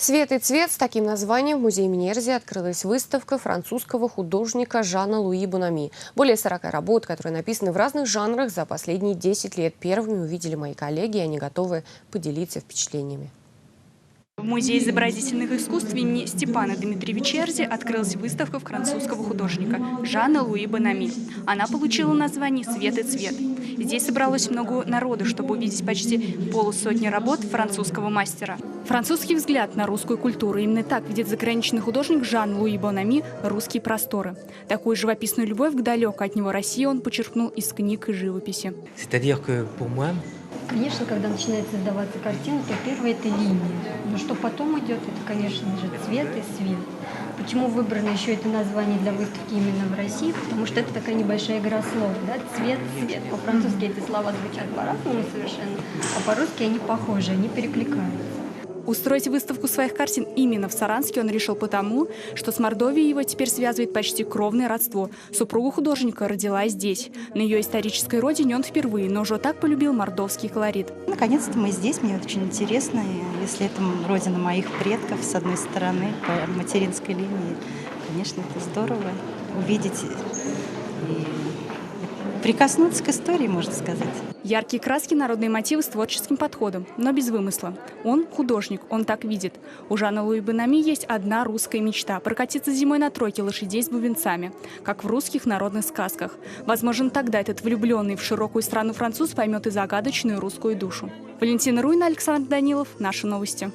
«Свет и цвет» с таким названием в музее Минерзи открылась выставка французского художника Жана Луи Бонами. Более 40 работ, которые написаны в разных жанрах, за последние 10 лет первыми увидели мои коллеги, и они готовы поделиться впечатлениями. В Музее изобразительных искусств имени Степана Дмитриевича Эрзи открылась выставка французского художника Жана Луи Бонами. Она получила название «Свет и цвет». Здесь собралось много народу, чтобы увидеть почти полусотни работ французского мастера. Французский взгляд на русскую культуру. Именно так видит заграничный художник Жан Луи Бонами русские просторы. Такую живописную любовь к далекой от него России он почерпнул из книг и живописи. Конечно, когда начинает создаваться картина, то первое – это линия. Но что потом идет, это, конечно же, цвет и свет. Почему выбрано еще это название для выставки именно в России? Потому что это такая небольшая игра слов. Да? Цвет, свет. По-французски эти слова звучат по-разному совершенно, а по-русски они похожи, они перекликаются. Устроить выставку своих картин именно в Саранске он решил потому, что с Мордовией его теперь связывает почти кровное родство. Супруга художника родилась здесь. На ее исторической родине он впервые, но уже так полюбил мордовский колорит. Наконец-то мы здесь, мне очень интересно. И если это родина моих предков, с одной стороны, по материнской линии, конечно, это здорово увидеть и прикоснуться к истории, можно сказать. Яркие краски, народные мотивы с творческим подходом, но без вымысла. Он художник, он так видит. У Жана Луи Бонами есть одна русская мечта – прокатиться зимой на тройке лошадей с бубенцами, как в русских народных сказках. Возможно, тогда этот влюбленный в широкую страну француз поймет и загадочную русскую душу. Валентина Руйна, Александр Данилов. Наши новости.